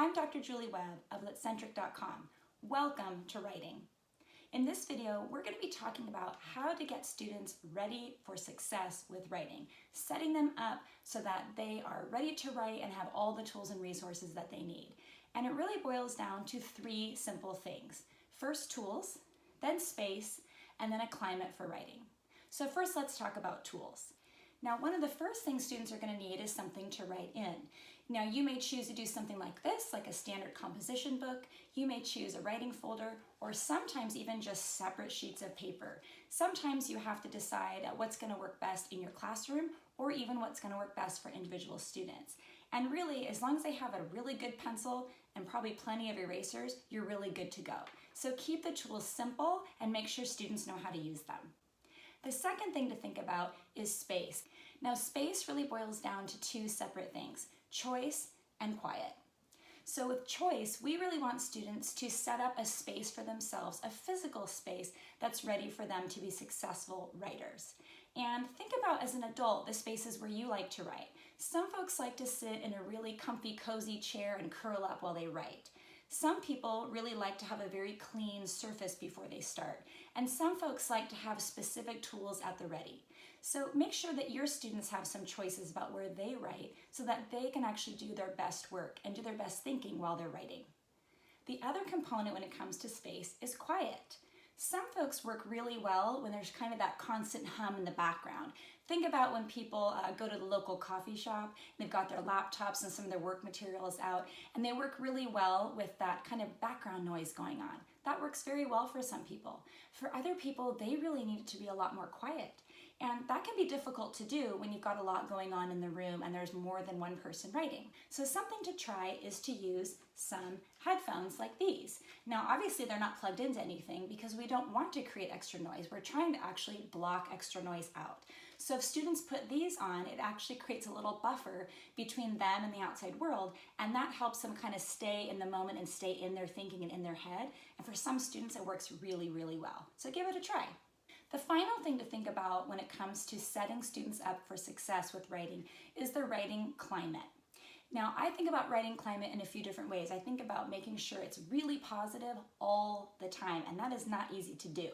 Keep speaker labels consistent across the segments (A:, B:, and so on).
A: I'm Dr. Julie Webb of LitCentric.com. Welcome to writing. In this video, we're going to be talking about how to get students ready for success with writing, setting them up so that they are ready to write and have all the tools and resources that they need. And it really boils down to three simple things. First, tools, then space, and then a climate for writing. So first, let's talk about tools. Now, one of the first things students are going to need is something to write in. Now, you may choose to do something like this, like a standard composition book. You may choose a writing folder, or sometimes even just separate sheets of paper. Sometimes you have to decide what's going to work best in your classroom, or even what's going to work best for individual students. And really, as long as they have a really good pencil and probably plenty of erasers, you're really good to go. So keep the tools simple and make sure students know how to use them. The second thing to think about is space. Now, space really boils down to two separate things, choice and quiet. So with choice, we really want students to set up a space for themselves, a physical space that's ready for them to be successful writers. And think about, as an adult, the spaces where you like to write. Some folks like to sit in a really comfy, cozy chair and curl up while they write. Some people really like to have a very clean surface before they start, and some folks like to have specific tools at the ready. So make sure that your students have some choices about where they write so that they can actually do their best work and do their best thinking while they're writing. The other component when it comes to space is quiet. Some folks work really well when there's kind of that constant hum in the background. Think about when people go to the local coffee shop, and they've got their laptops and some of their work materials out, and they work really well with that kind of background noise going on. That works very well for some people. For other people, they really need it to be a lot more quiet. And that can be difficult to do when you've got a lot going on in the room and there's more than one person writing. So something to try is to use some headphones like these. Now, obviously they're not plugged into anything because we don't want to create extra noise. We're trying to actually block extra noise out. So if students put these on, it actually creates a little buffer between them and the outside world, and that helps them kind of stay in the moment and stay in their thinking and in their head. And for some students, it works really, really well. So give it a try. The final thing to think about when it comes to setting students up for success with writing is the writing climate. Now, I think about writing climate in a few different ways. I think about making sure it's really positive all the time, and that is not easy to do.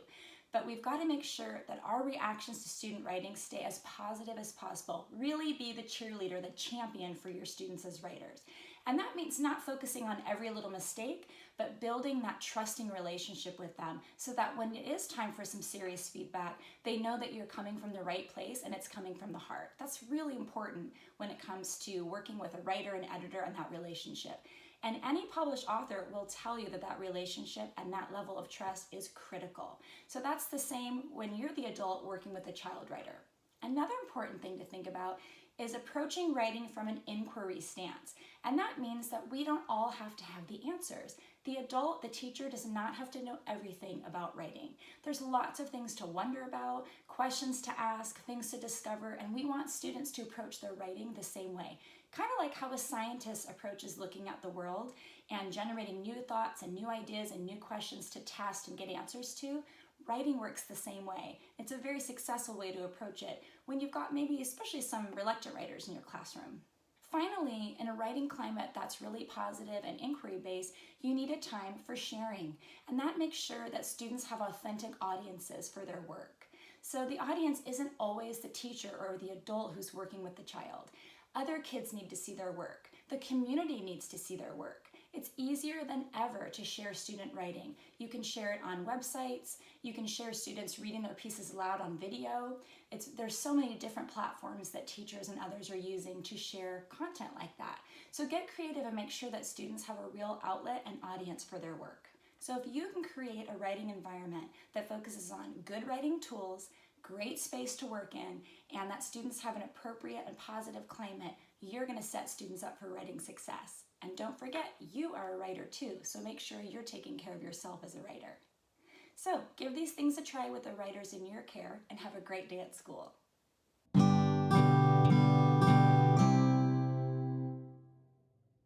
A: But we've got to make sure that our reactions to student writing stay as positive as possible. Really be the cheerleader, the champion for your students as writers. And that means not focusing on every little mistake, but building that trusting relationship with them so that when it is time for some serious feedback, they know that you're coming from the right place and it's coming from the heart. That's really important when it comes to working with a writer and editor and that relationship. And any published author will tell you that that relationship and that level of trust is critical. So that's the same when you're the adult working with a child writer. Another important thing to think about is approaching writing from an inquiry stance. And that means that we don't all have to have the answers. The adult, the teacher, does not have to know everything about writing. There's lots of things to wonder about, questions to ask, things to discover, and we want students to approach their writing the same way. Kind of like how a scientist approaches looking at the world and generating new thoughts and new ideas and new questions to test and get answers to. Writing works the same way. It's a very successful way to approach it when you've got maybe especially some reluctant writers in your classroom. Finally, in a writing climate that's really positive and inquiry-based, you need a time for sharing. And that makes sure that students have authentic audiences for their work. So the audience isn't always the teacher or the adult who's working with the child. Other kids need to see their work. The community needs to see their work. It's easier than ever to share student writing. You can share it on websites. You can share students reading their pieces aloud on video. There's so many different platforms that teachers and others are using to share content like that. So get creative and make sure that students have a real outlet and audience for their work. So if you can create a writing environment that focuses on good writing tools, great space to work in, and that students have an appropriate and positive climate, you're going to set students up for writing success. And don't forget, you are a writer too, so make sure you're taking care of yourself as a writer. So give these things a try with the writers in your care and have a great day at school.